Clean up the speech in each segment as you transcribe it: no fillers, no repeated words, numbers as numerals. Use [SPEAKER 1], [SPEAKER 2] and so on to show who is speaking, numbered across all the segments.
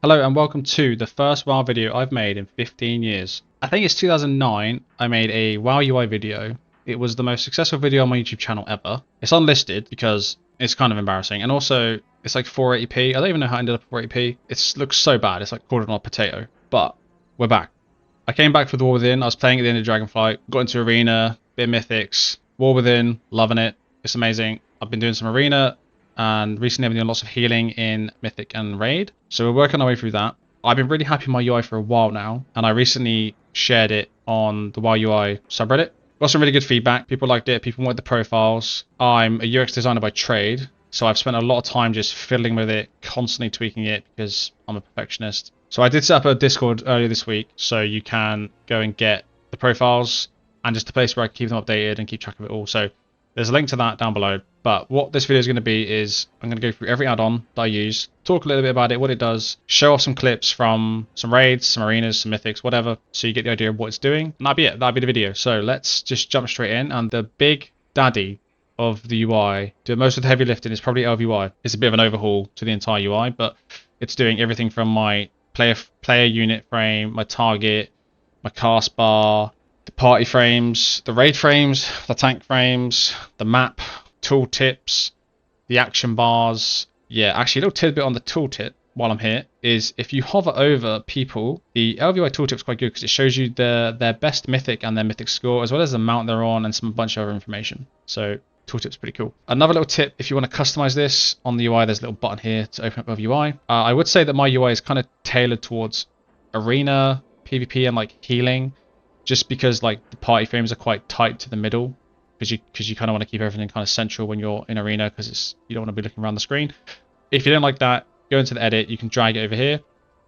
[SPEAKER 1] Hello and welcome to the first WoW video I've made in 15 years. I think it's 2009 I made a WoW UI video. It was the most successful video on my YouTube channel ever. It's unlisted because it's kind of embarrassing, and also it's like 480p. I don't even know how I ended up at 480p. It looks so bad, it's like quartered on a potato. But we're back. I came back for the War Within. I was playing at the end of Dragonflight, got into Arena, bit of Mythics, War Within, loving it. It's amazing. I've been doing some Arena, and recently I've been doing lots of healing in Mythic and Raid. So we're working our way through that. I've been really happy with my UI for a while now, and I recently shared it on the WoW UI subreddit. Got some really good feedback. People liked it. People wanted the profiles. I'm a UX designer by trade, so I've spent a lot of time just fiddling with it, constantly tweaking it because I'm a perfectionist. So I did set up a Discord earlier this week, so you can go and get the profiles and just a place where I can keep them updated and keep track of it all. So there's a link to that down below. But what this video is going to be is I'm going to go through every add-on that I use, talk a little bit about it, what it does, show off some clips from some raids, some arenas, some mythics, whatever, so you get the idea of what it's doing. And that'll be it. That'll be the video. So let's just jump straight in. And the big daddy of the UI, doing most of the heavy lifting, is probably ElvUI. It's a bit of an overhaul to the entire UI, but it's doing everything from my player unit frame, my target, my castbar, the party frames, the raid frames, the tank frames, the map, tooltips, the action bars. Yeah, actually a little tidbit on the tooltip while I'm here is if you hover over people, the ElvUI tooltip is quite good because it shows you their best mythic and their mythic score, as well as the amount they're on and some bunch of other information. So tooltip's pretty cool. Another little tip, if you want to customize this on the UI, there's a little button here to open up ElvUI. I would say that my UI is kind of tailored towards arena, PvP, and like healing, just because like the party frames are quite tight to the middle, because you kind of want to keep everything kind of central when you're in arena, because you don't want to be looking around the screen. If you don't like that, go into the edit, you can drag it over here.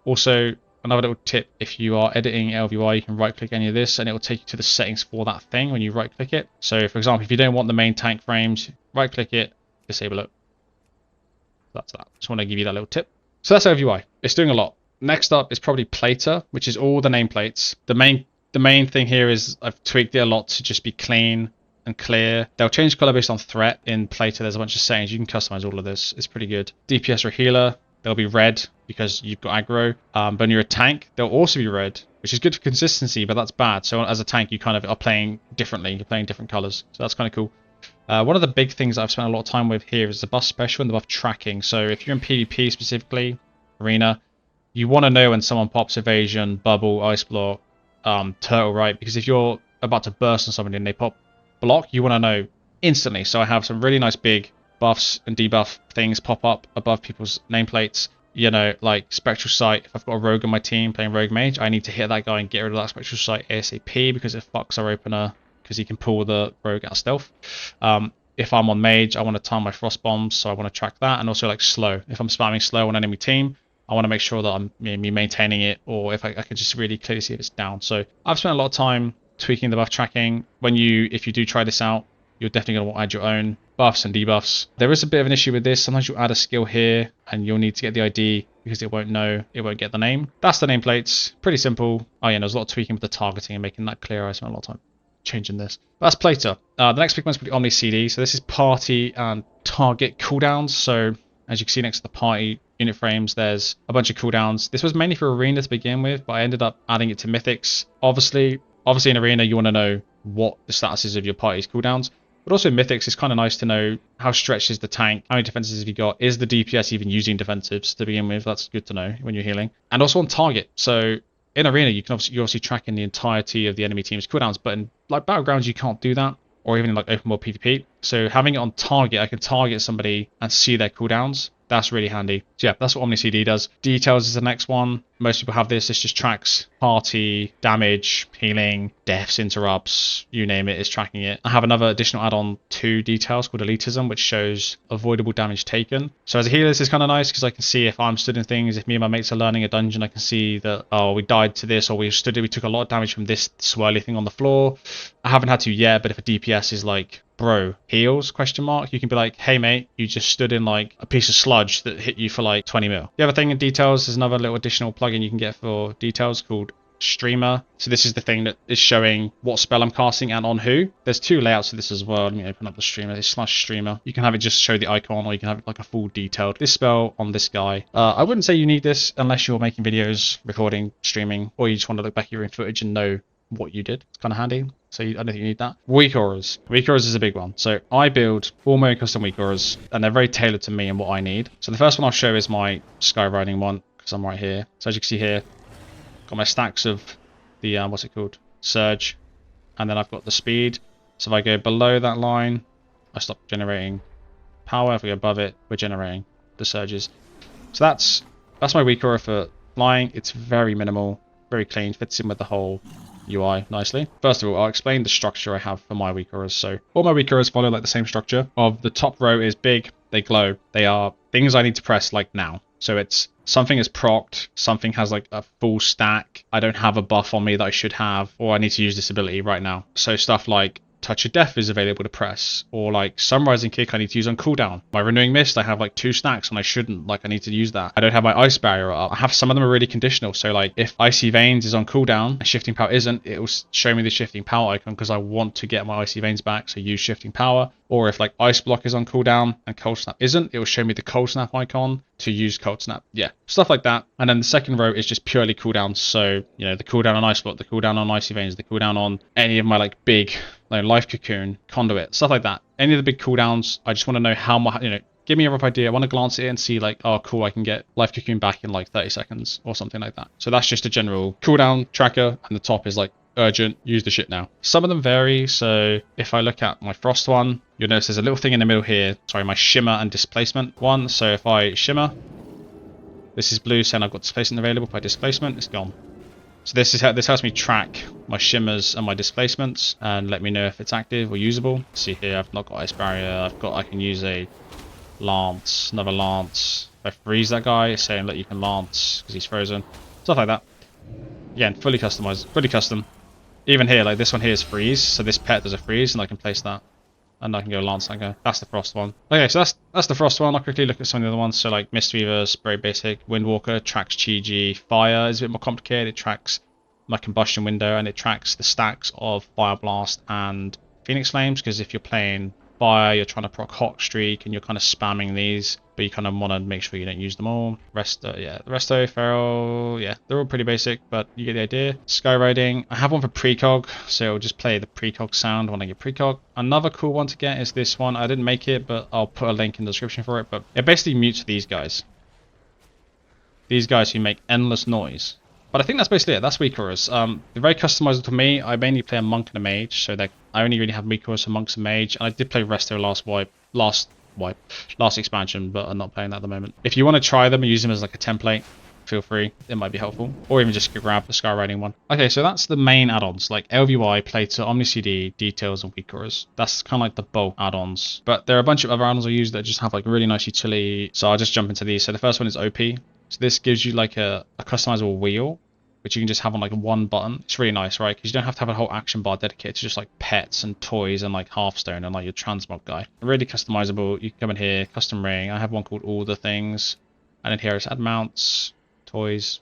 [SPEAKER 1] Also, another little tip, if you are editing ElvUI, you can right click any of this and it will take you to the settings for that thing when you right click it. So for example, if you don't want the main tank frames, right click it, disable it. That's that. Just want to give you that little tip. So that's ElvUI. It's doing a lot. Next up is probably Plater, which is all the nameplates. The main thing here is I've tweaked it a lot to just be clean and clear. They'll change color based on threat. In Plater, there's a bunch of settings. You can customize all of this. It's pretty good. DPS or healer, they'll be red because you've got aggro. But when you're a tank, they'll also be red, which is good for consistency, but that's bad. So as a tank, you kind of are playing differently. You're playing different colors. So that's kind of cool. One of the big things I've spent a lot of time with here is the buff special and the buff tracking. So if you're in PvP specifically, arena, you want to know when someone pops evasion, bubble, ice block, turtle, right? Because if you're about to burst on somebody and they pop block, you want to know instantly. So I have some really nice big buffs and debuff things pop up above people's nameplates. You know, like Spectral Sight. If I've got a rogue on my team playing rogue mage, I need to hit that guy and get rid of that Spectral Sight ASAP, because it fucks our opener, because he can pull the rogue out of stealth. If I'm on mage, I want to time my frost bombs, so I want to track that. And also like slow. If I'm spamming slow on enemy team, I want to make sure that I'm maintaining it, or if I can just really clearly see if it's down. So I've spent a lot of time tweaking the buff tracking. If you do try this out, you're definitely going to want to add your own buffs and debuffs. There is a bit of an issue with this. Sometimes you'll add a skill here and you'll need to get the ID because it won't get the name. That's the nameplates. Pretty simple. Oh yeah, there's a lot of tweaking with the targeting and making that clear. I spent a lot of time changing this. That's Plater. The next big one's probably OmniCD. So this is party and target cooldowns. So as you can see next to the party unit frames, there's a bunch of cooldowns. This was mainly for arena to begin with, but I ended up adding it to mythics. Obviously in arena, you want to know what the status is of your party's cooldowns. But also in mythics, it's kind of nice to know how stretched is the tank, how many defenses have you got, is the DPS even using defensives to begin with. That's good to know when you're healing. And also on target. So in arena, you're obviously tracking the entirety of the enemy team's cooldowns, but in like battlegrounds, you can't do that, or even in like open world PvP. So having it on target, I can target somebody and see their cooldowns. That's really handy. So yeah, that's what OmniCD does. Details is the next one. Most people have this. This just tracks party, damage, healing, deaths, interrupts, you name it, it's tracking it. I have another additional add-on to details called elitism, which shows avoidable damage taken. So as a healer, this is kind of nice because I can see if I'm stood in things, if me and my mates are learning a dungeon, I can see that, oh, we died to this, or we took a lot of damage from this swirly thing on the floor. I haven't had to yet, but if a DPS is like, bro, heals, question mark, you can be like, hey mate, you just stood in like a piece of sludge that hit you for like 20 mil. The other thing in details is another little additional plugin you can get for details called streamer. So this is the thing that is showing what spell I'm casting and on who. There's 2 layouts of this as well. Let me open up the streamer. It's /streamer. You can have it just show the icon, or you can have it like a full detailed this spell on this guy. I wouldn't say you need this unless you're making videos, recording, streaming, or you just want to look back at your own footage and know what you did. It's kind of handy. So I don't think you need that. WeakAuras. WeakAuras is a big one. So I build all my own custom WeakAuras, and they're very tailored to me and what I need. So the first one I'll show is my skywriting one, because I'm right here. So as you can see here, got my stacks of the what's it called, surge, and then I've got the speed. So if I go below that line, I stop generating power. If we go above it, we're generating the surges. So that's my WeakAura for flying. It's very minimal, very clean, fits in with the whole UI nicely. First of all, I'll explain the structure I have for my WeakAuras. So all my WeakAuras follow like the same structure of the top row is big, they glow, they are things I need to press like now. So it's something is procced, something has like a full stack, I don't have a buff on me that I should have, or I need to use this ability right now. So stuff like Touch of Death is available to press, or like Sunrising Kick I need to use on cooldown. My Renewing Mist, I have like 2 stacks and I shouldn't, like I need to use that. I don't have my Ice Barrier up. I have some of them are really conditional, so like if Icy Veins is on cooldown and Shifting Power isn't, it will show me the Shifting Power icon because I want to get my Icy Veins back, so use Shifting Power. Or if like Ice Block is on cooldown and Cold Snap isn't, it will show me the Cold Snap icon to use Cold Snap. Yeah, stuff like that. And then the second row is just purely cooldowns. So, you know, the cooldown on Ice Block, the cooldown on Icy Veins, the cooldown on any of my like big, like Life Cocoon, Conduit, stuff like that. Any of the big cooldowns, I just want to know how much, you know, give me a rough idea. I want to glance at it and see like, oh cool, I can get Life Cocoon back in like 30 seconds or something like that. So that's just a general cooldown tracker, and the top is like urgent, use the shit now. Some of them vary. So if I look at my Frost one, you'll notice there's a little thing in the middle here. Sorry, my shimmer and displacement one. So if I shimmer, this is blue saying I've got displacement available. By displacement, it's gone. So this helps me track my shimmers and my displacements and let me know if it's active or usable. See here, I've not got Ice Barrier. I can use a Lance, another Lance. If I freeze that guy, it's saying that you can Lance because he's frozen. Stuff like that. Again, fully customized, fully custom. Even here, like this one here is freeze, so this pet does a freeze, and I can place that, and I can go Lance that guy. That's the Frost one. Okay, so that's the Frost one. I'll quickly look at some of the other ones. So like Mistweaver is very basic. Windwalker tracks Chi-Ji. Fire is a bit more complicated. It tracks my combustion window, and it tracks the stacks of Fire Blast and Phoenix Flames, because if you're playing Fire, you're trying to proc Hawk Streak, and you're kind of spamming these, but you kind of want to make sure you don't use them all. Resto, Feral, yeah, they're all pretty basic, but you get the idea. Skyriding, I have one for precog, so it'll just play the precog sound when I get precog. Another cool one to get is this one. I didn't make it, but I'll put a link in the description for it, but it basically mutes these guys. These guys who make endless noise. But I think that's basically it. That's WeakAuras. They're very customizable to me. I mainly play a monk and a mage, so that I only really have WeakAuras for monks and mage. And I did play Resto last expansion, but I'm not playing that at the moment. If you want to try them and use them as like a template, feel free. It might be helpful. Or even just grab the skywriting one. Okay, so that's the main add-ons, like ElvUI, Plater, OmniCD, Details, and WeakAuras. That's kind of like the bulk add-ons. But there are a bunch of other add-ons I use that just have like really nice utility. So I'll just jump into these. So the first one is Opie. So this gives you like a customizable wheel, which you can just have on like one button. It's really nice, right? Because you don't have to have a whole action bar dedicated to just like pets and toys and like Hearthstone and like your transmog guy. Really customizable. You can come in here, custom ring. I have one called All the Things. And then here is add mounts, toys,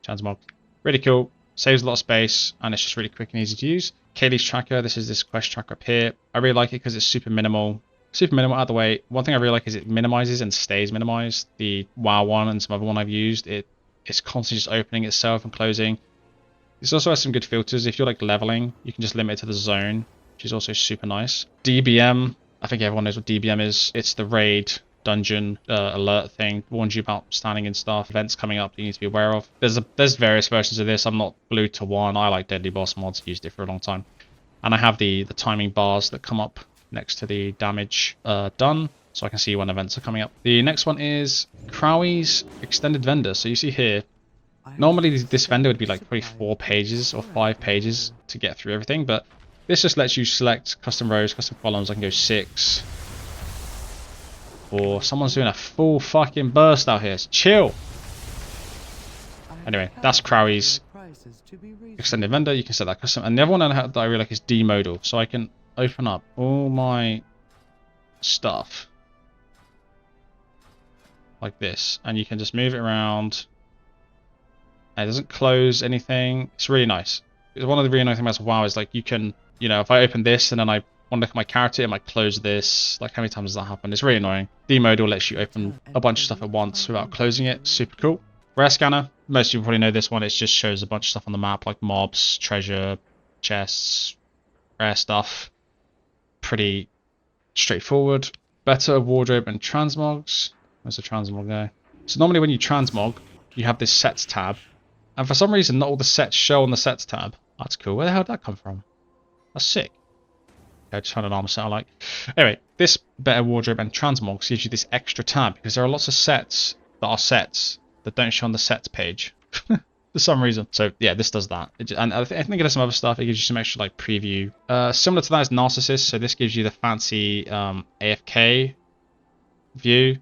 [SPEAKER 1] transmog. Really cool. Saves a lot of space, and it's just really quick and easy to use. Kaliels Tracker. This is this quest tracker up here. I really like it because it's super minimal. Super minimal out of the way. One thing I really like is it minimizes and stays minimized. The WoW one and some other one I've used, it's constantly just opening itself and closing. This also has some good filters. If you're like leveling, you can just limit it to the zone, which is also super nice. DBM, I think everyone knows what DBM is. It's the raid dungeon alert thing. Warns you about standing in stuff, events coming up that you need to be aware of. There's various versions of this. I'm not glued to one. I like Deadly Boss mods, used it for a long time. And I have the timing bars that come up next to the damage done, so I can see when events are coming up. The next one is Krowis Extended Vendor. So you see here, normally this vendor would be like probably 4 pages or 5 pages to get through everything, but this just lets you select custom rows, custom columns. I can go 6. Or someone's doing a full fucking burst out here. It's chill. Anyway, that's Krowis Extended Vendor. You can set that custom. And the other one that I really like is DeModal. So I can open up all my stuff like this, and you can just move it around and it doesn't close anything. It's really nice. One of the really nice things about WoW is like you can, you know, if I open this and then I want to look at my character, it might close this. Like how many times does that happen? It's really annoying. DeModal lets you open a bunch of stuff at once without closing it. Super cool. Rarescanner, most people probably know this one. It just shows a bunch of stuff on the map like mobs, treasure, chests, rare stuff. Pretty straightforward. Better Wardrobe and Transmogs. Where's the transmog there? So normally when you transmog, you have this sets tab. And for some reason, not all the sets show on the sets tab. That's cool. Where the hell did that come from? That's sick. Okay, I just found an armor set I like. Anyway, this Better Wardrobe and Transmogs gives you this extra tab because there are lots of sets that are sets that don't show on the sets page for some reason. So yeah, this does that. And I think it does some other stuff. It gives you some extra like preview. Similar to that is Narcissus. So this gives you the fancy AFK view.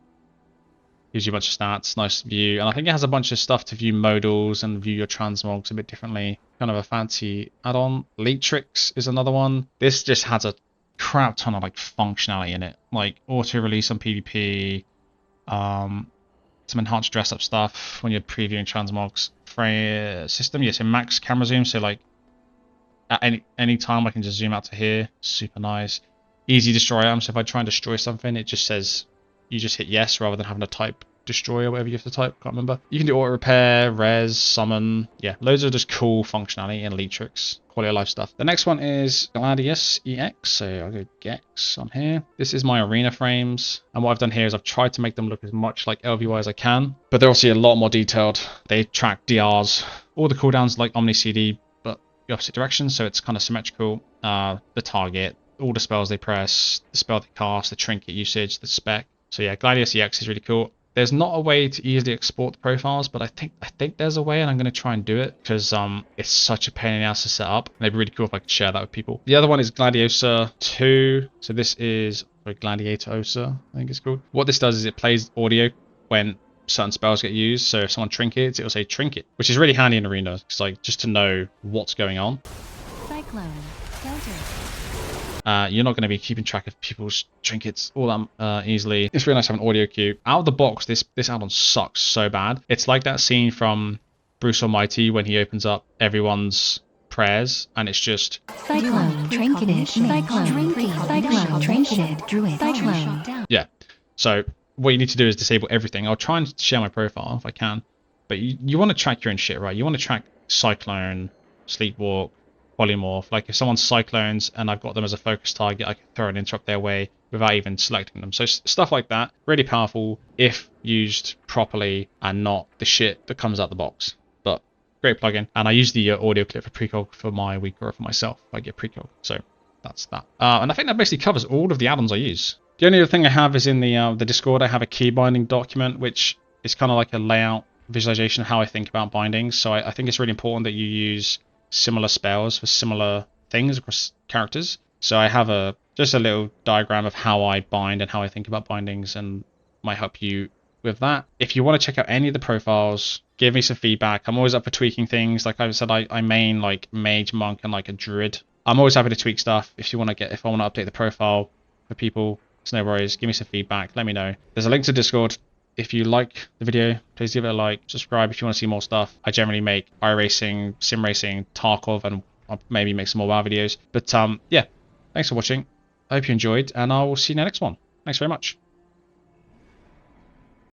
[SPEAKER 1] Gives you a bunch of stats, nice view, and I think it has a bunch of stuff to view modals and view your transmogs a bit differently. Kind of a fancy add-on. Leatrix is another one. This just has a crap ton of like functionality in it, like auto release on PvP, some enhanced dress up stuff when you're previewing transmogs. Frame system, yeah, so max camera zoom, so like at any time I can just zoom out to here. Super nice. Easy destroy items. So if I try and destroy something, it just says you just hit yes rather than having to type destroy or whatever you have to type. Can't remember. You can do auto repair, res, summon. Yeah, loads of just cool functionality in Leatrix. Quality of life stuff. The next one is GladiusEX. So I'll go Gex on here. This is my arena frames. And what I've done here is I've tried to make them look as much like ElvUI as I can. But they're obviously a lot more detailed. They track DRs. All the cooldowns like OmniCD, but the opposite direction. So it's kind of symmetrical. The target, all the spells they press, the spell they cast, the trinket usage, the spec. So yeah, GladiusEX is really cool. There's not a way to easily export the profiles, but I think there's a way, and I'm going to try and do it because it's such a pain in the ass to set up. And it'd be really cool if I could share that with people. The other one is GladiusEX 2. So this is GladiusEX, I think it's called. What this does is it plays audio when certain spells get used. So if someone trinkets, it'll say trinket, which is really handy in arena. It's like just to know what's going on.
[SPEAKER 2] Cyclone, counter.
[SPEAKER 1] You're not going to be keeping track of people's trinkets all that easily. It's really nice to have an audio cue. Out of the box, this add-on sucks so bad. It's like that scene from Bruce Almighty when he opens up everyone's prayers, and it's just
[SPEAKER 2] Cyclone, trinketed, cyclone, trinketed, druid, cyclone.
[SPEAKER 1] Yeah. So what you need to do is disable everything. I'll try and share my profile if I can, but you want to track your own shit, right? You want to track cyclone, sleepwalk, polymorph. Like if someone's cyclones and I've got them as a focus target, I can throw an interrupt their way without even selecting them. So stuff like that, really powerful if used properly and not the shit that comes out the box. But great plugin. And I use the audio clip for precog for my WeakAuras for myself. I get precog. So that's that. And I think that basically covers all of the add-ons I use. The only other thing I have is in the Discord. I have a key binding document, which is kind of like a layout visualization of how I think about bindings. So I think it's really important that you use similar spells for similar things across characters. So I have just a little diagram of how I bind and how I think about bindings, and might help you with that. If you want to check out any of the profiles, give me some feedback. I'm always up for tweaking things. Like I said, I main like mage, monk, and like a druid. I'm always happy to tweak stuff. If I want to update the profile for people, it's no worries. Give me some feedback. Let me know. There's a link to Discord. If you like the video, please give it a like. Subscribe if you want to see more stuff. I generally make iRacing, sim racing, Tarkov, and I'll maybe make some more WoW videos. But yeah, thanks for watching. I hope you enjoyed, and I will see you in the next one. Thanks very much.